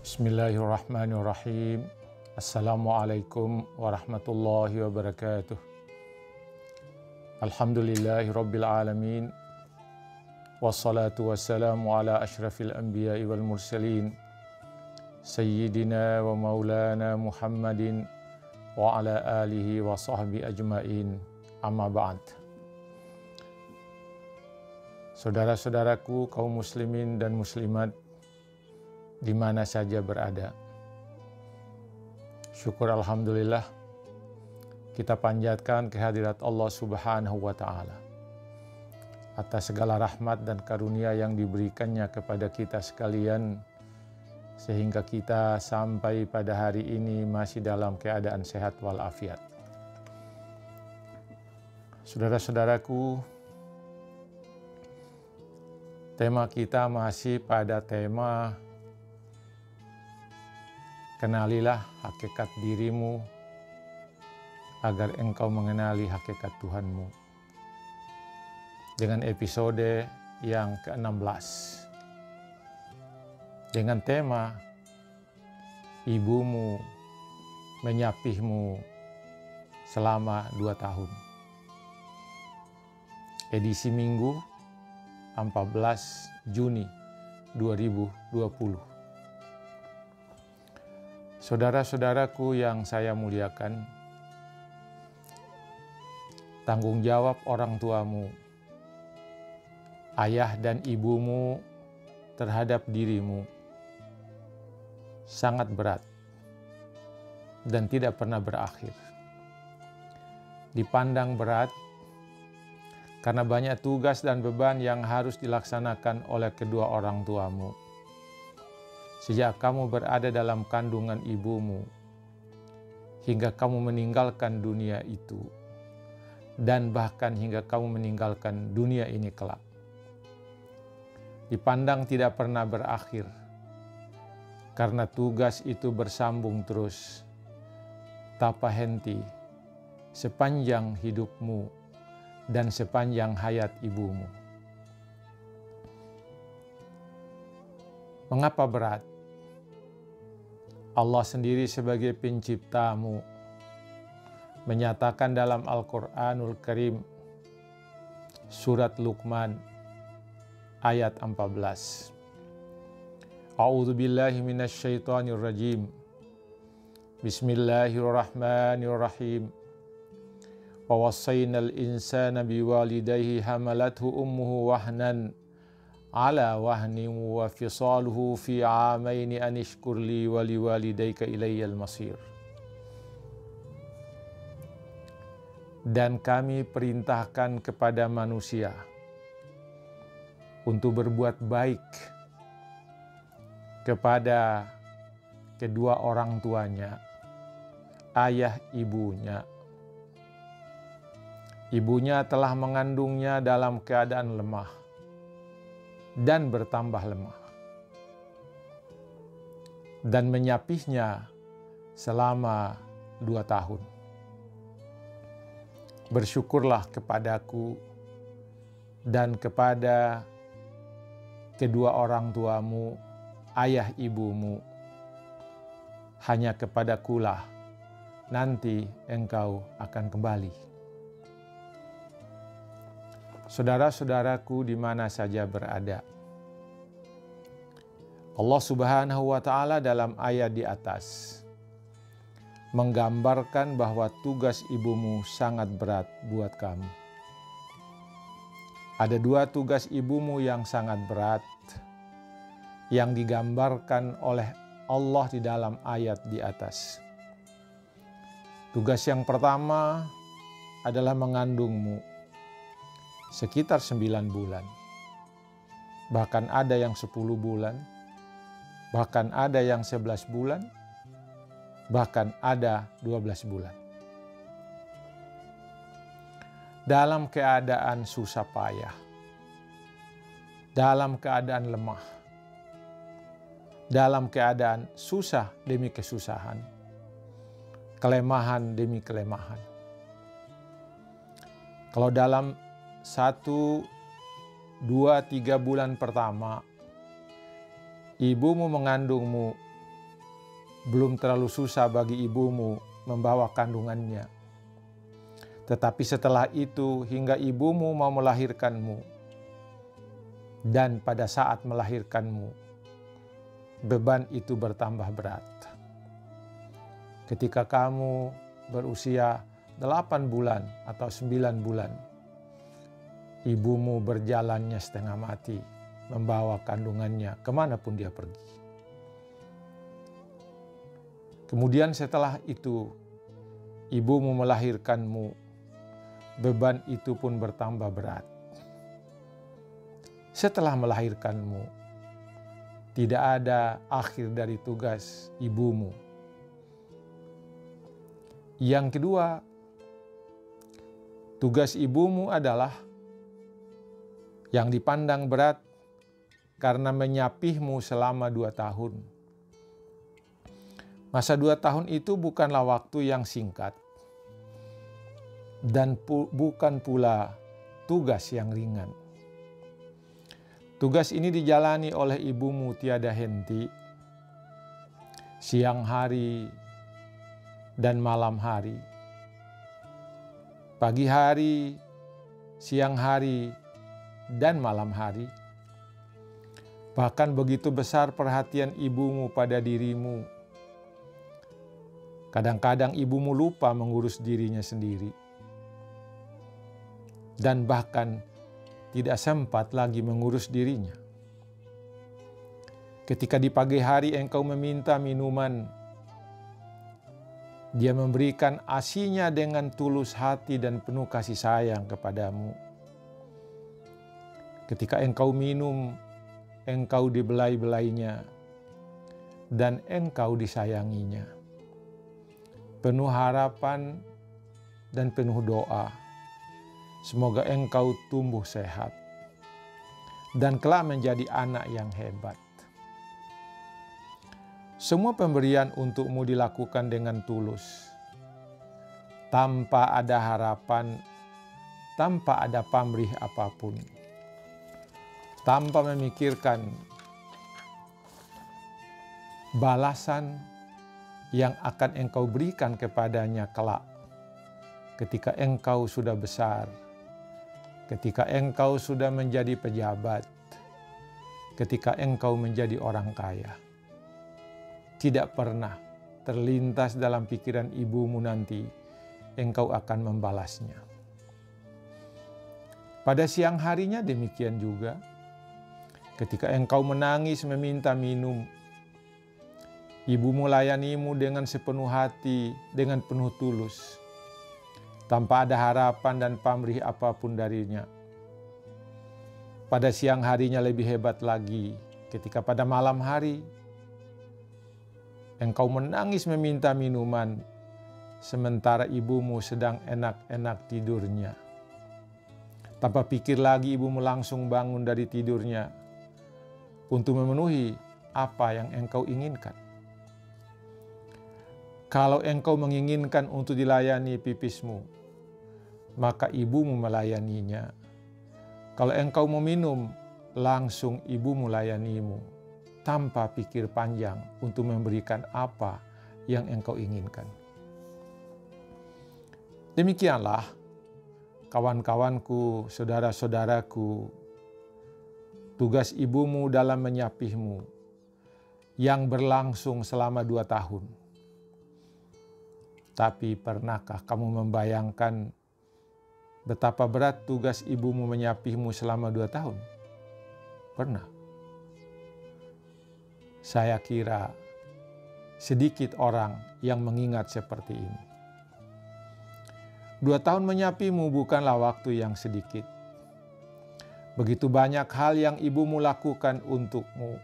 Bismillahirrahmanirrahim. Assalamualaikum warahmatullahi wabarakatuh. Alhamdulillahi rabbil alamin. Wassalatu wassalamu ala ashrafil anbiya'i wal mursalin. Sayyidina wa maulana Muhammadin wa ala alihi wa sahbihi ajma'in. Amma ba'd. Saudara-saudaraku kaum muslimin dan muslimat di mana saja berada. Syukur alhamdulillah kita panjatkan kehadirat Allah Subhanahu wa taala atas segala rahmat dan karunia yang diberikannya kepada kita sekalian sehingga kita sampai pada hari ini masih dalam keadaan sehat walafiat. Saudara-saudaraku, tema kita masih pada tema kenalilah hakikat dirimu agar engkau mengenali hakikat Tuhanmu. Dengan episode yang ke-16. Dengan tema ibumu menyapihmu selama 2 tahun. Edisi Minggu 14 Juni 2020. Saudara-saudaraku yang saya muliakan, tanggung jawab orang tuamu, ayah dan ibumu terhadap dirimu sangat berat dan tidak pernah berakhir. Dipandang berat karena banyak tugas dan beban yang harus dilaksanakan oleh kedua orang tuamu. Sejak kamu berada dalam kandungan ibumu, hingga kamu meninggalkan dunia itu, dan bahkan hingga kamu meninggalkan dunia ini kelak. Dipandang tidak pernah berakhir, karena tugas itu bersambung terus, tanpa henti, sepanjang hidupmu dan sepanjang hayat ibumu. Mengapa berat? Allah sendiri sebagai penciptamu menyatakan dalam Al-Quranul Karim surat Luqman ayat 14. A'udzu billahi minasy syaithanir rajim. Bismillahirrahmanirrahim. Wa wassaynal insana biwalidayhi hamalathu ummuhu wahnan ala wahnin wa fisaluhu fi amaini an ishkur li wa liwalidayka ilayyal masir. Dan kami perintahkan kepada manusia untuk berbuat baik kepada kedua orang tuanya, ayah ibunya. Ibunya telah mengandungnya dalam keadaan lemah dan bertambah lemah, dan menyapihnya selama 2 tahun. Bersyukurlah kepadaku dan kepada kedua orang tuamu, ayah ibumu. Hanya kepadakulah nanti engkau akan kembali. Saudara-saudaraku di mana saja berada, Allah Subhanahu wa taala dalam ayat di atas menggambarkan bahwa tugas ibumu sangat berat buat kamu. Ada 2 tugas ibumu yang sangat berat yang digambarkan oleh Allah di dalam ayat di atas. Tugas yang pertama adalah mengandungmu sekitar 9 bulan. Bahkan ada yang 10 bulan, bahkan ada yang 11 bulan, bahkan ada 12 bulan. Dalam keadaan susah payah, dalam keadaan lemah, dalam keadaan susah demi kesusahan, kelemahan demi kelemahan. Kalau dalam 1, 2, 3 bulan pertama ibumu mengandungmu belum terlalu susah bagi ibumu membawa kandungannya. Tetapi setelah itu hingga ibumu mau melahirkanmu, dan pada saat melahirkanmu, beban itu bertambah berat. Ketika kamu berusia 8 bulan atau 9 bulan, ibumu berjalannya setengah mati, membawa kandungannya kemanapun dia pergi. Kemudian setelah itu, ibumu melahirkanmu, beban itu pun bertambah berat. Setelah melahirkanmu, tidak ada akhir dari tugas ibumu. Yang kedua, tugas ibumu adalah yang dipandang berat karena menyapihmu selama 2 tahun. Masa 2 tahun itu bukanlah waktu yang singkat dan bukan pula tugas yang ringan. Tugas ini dijalani oleh ibumu tiada henti, siang hari dan malam hari, pagi hari, siang hari, dan malam hari. Bahkan begitu besar perhatian ibumu pada dirimu. Kadang-kadang ibumu lupa mengurus dirinya sendiri. Dan bahkan tidak sempat lagi mengurus dirinya. Ketika di pagi hari engkau meminta minuman, dia memberikan ASI-nya dengan tulus hati dan penuh kasih sayang kepadamu. Ketika engkau minum, engkau dibelai-belainya dan engkau disayanginya. Penuh harapan dan penuh doa. Semoga engkau tumbuh sehat dan kelak menjadi anak yang hebat. Semua pemberian untukmu dilakukan dengan tulus, tanpa ada harapan, tanpa ada pamrih apapun, tanpa memikirkan balasan yang akan engkau berikan kepadanya kelak ketika engkau sudah besar, ketika engkau sudah menjadi pejabat, ketika engkau menjadi orang kaya. Tidak pernah terlintas dalam pikiran ibumu nanti engkau akan membalasnya. Pada siang harinya demikian juga, ketika engkau menangis meminta minum, ibu melayanimu dengan sepenuh hati, dengan penuh tulus, tanpa ada harapan dan pamrih apapun darinya. Pada siang harinya lebih hebat lagi, ketika pada malam hari, engkau menangis meminta minuman, sementara ibumu sedang enak-enak tidurnya. Tanpa pikir lagi ibumu langsung bangun dari tidurnya untuk memenuhi apa yang engkau inginkan. Kalau engkau menginginkan untuk dilayani pipismu, maka ibumu melayaninya. Kalau engkau mau minum, langsung ibumu layanimu, tanpa pikir panjang untuk memberikan apa yang engkau inginkan. Demikianlah kawan-kawanku, saudara-saudaraku, tugas ibumu dalam menyapihmu yang berlangsung selama 2 tahun. Tapi pernahkah kamu membayangkan betapa berat tugas ibumu menyapihmu selama 2 tahun? Pernah? Saya kira sedikit orang yang mengingat seperti ini. 2 tahun menyapimu bukanlah waktu yang sedikit. Begitu banyak hal yang ibumu lakukan untukmu.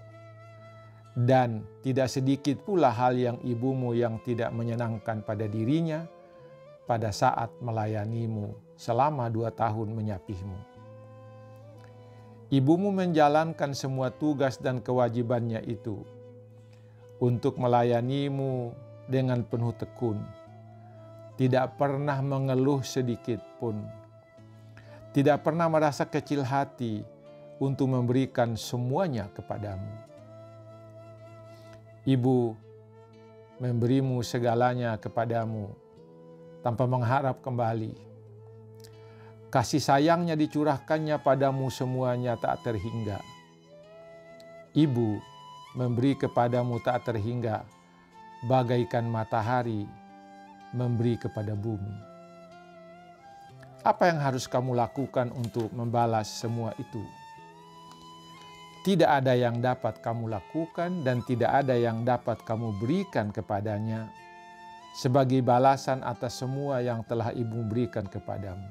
Dan tidak sedikit pula hal yang ibumu yang tidak menyenangkan pada dirinya pada saat melayanimu selama 2 tahun menyapihmu. Ibumu menjalankan semua tugas dan kewajibannya itu untuk melayanimu dengan penuh tekun. Tidak pernah mengeluh sedikit pun. Tidak pernah merasa kecil hati untuk memberikan semuanya kepadamu. Ibu memberimu segalanya kepadamu tanpa mengharap kembali. Kasih sayangnya dicurahkannya padamu semuanya tak terhingga. Ibu memberi kepadamu tak terhingga, bagaikan matahari memberi kepada bumi. Apa yang harus kamu lakukan untuk membalas semua itu? Tidak ada yang dapat kamu lakukan dan tidak ada yang dapat kamu berikan kepadanya sebagai balasan atas semua yang telah ibu berikan kepadamu.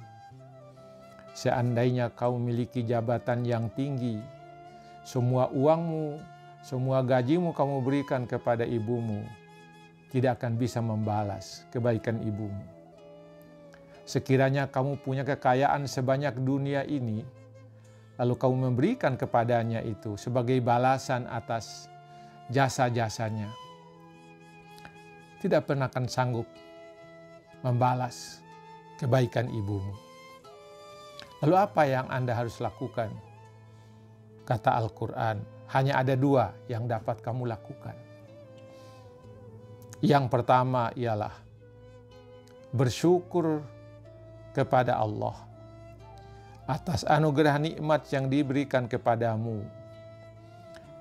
Seandainya kau memiliki jabatan yang tinggi, semua uangmu, semua gajimu kamu berikan kepada ibumu, tidak akan bisa membalas kebaikan ibumu. Sekiranya kamu punya kekayaan sebanyak dunia ini, lalu kamu memberikan kepadanya itu sebagai balasan atas jasa-jasanya, tidak pernah akan sanggup membalas kebaikan ibumu. Lalu apa yang Anda harus lakukan? Kata Al-Quran, hanya ada 2 yang dapat kamu lakukan. Yang pertama ialah bersyukur kepada Allah atas anugerah nikmat yang diberikan kepadamu,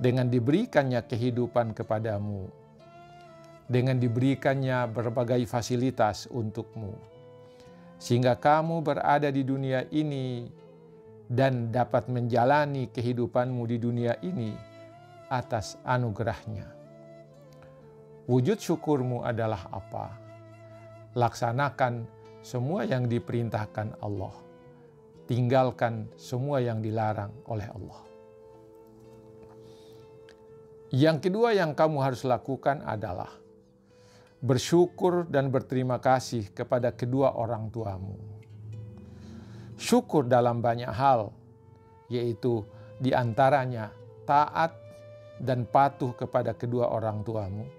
dengan diberikannya kehidupan kepadamu, dengan diberikannya berbagai fasilitas untukmu, sehingga kamu berada di dunia ini dan dapat menjalani kehidupanmu di dunia ini atas anugerahnya. Wujud syukurmu adalah apa? Laksanakan semua yang diperintahkan Allah. Tinggalkan semua yang dilarang oleh Allah. Yang kedua yang kamu harus lakukan adalah bersyukur dan berterima kasih kepada kedua orang tuamu. Syukur dalam banyak hal, yaitu diantaranya taat dan patuh kepada kedua orang tuamu.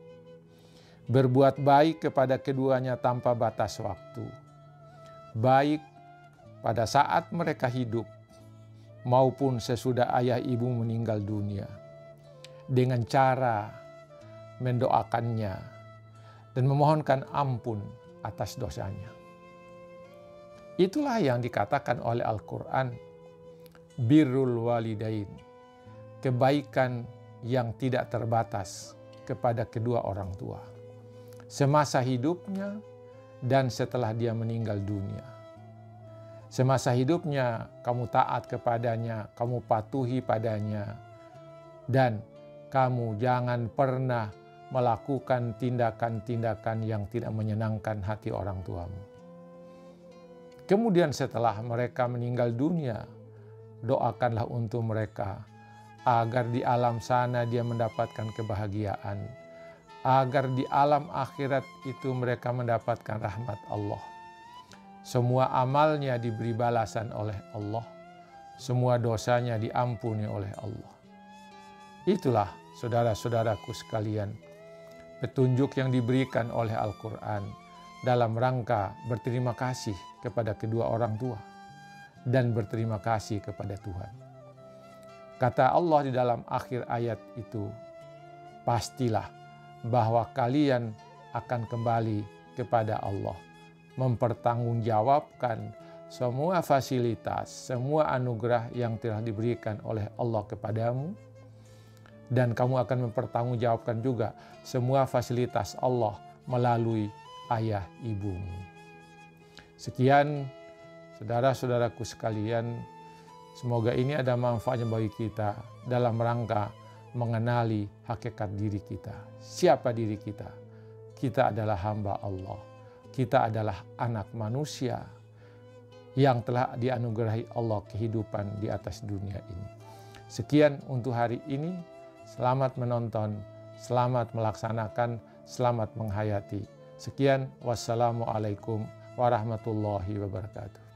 Berbuat baik kepada keduanya tanpa batas waktu. Baik pada saat mereka hidup maupun sesudah ayah ibu meninggal dunia. Dengan cara mendoakannya dan memohonkan ampun atas dosanya. Itulah yang dikatakan oleh Al-Quran, birrul walidain, kebaikan yang tidak terbatas kepada kedua orang tua, semasa hidupnya dan setelah dia meninggal dunia. Semasa hidupnya kamu taat kepadanya, kamu patuhi padanya, dan kamu jangan pernah melakukan tindakan-tindakan yang tidak menyenangkan hati orang tuamu. Kemudian setelah mereka meninggal dunia, doakanlah untuk mereka agar di alam sana dia mendapatkan kebahagiaan, agar di alam akhirat itu mereka mendapatkan rahmat Allah. Semua amalnya diberi balasan oleh Allah, semua dosanya diampuni oleh Allah. Itulah saudara-saudaraku sekalian, petunjuk yang diberikan oleh Al-Quran dalam rangka berterima kasih kepada kedua orang tua dan berterima kasih kepada Tuhan. Kata Allah di dalam akhir ayat itu, pastilah bahwa kalian akan kembali kepada Allah, mempertanggungjawabkan semua fasilitas, semua anugerah yang telah diberikan oleh Allah kepadamu, dan kamu akan mempertanggungjawabkan juga semua fasilitas Allah melalui ayah ibumu. Sekian saudara-saudaraku sekalian, semoga ini ada manfaatnya bagi kita dalam rangka mengenali hakikat diri kita. Siapa diri kita? Kita adalah hamba Allah. Kita adalah anak manusia yang telah dianugerahi Allah kehidupan di atas dunia ini. Sekian untuk hari ini. Selamat menonton, selamat melaksanakan, selamat menghayati. Sekian, wassalamualaikum warahmatullahi wabarakatuh.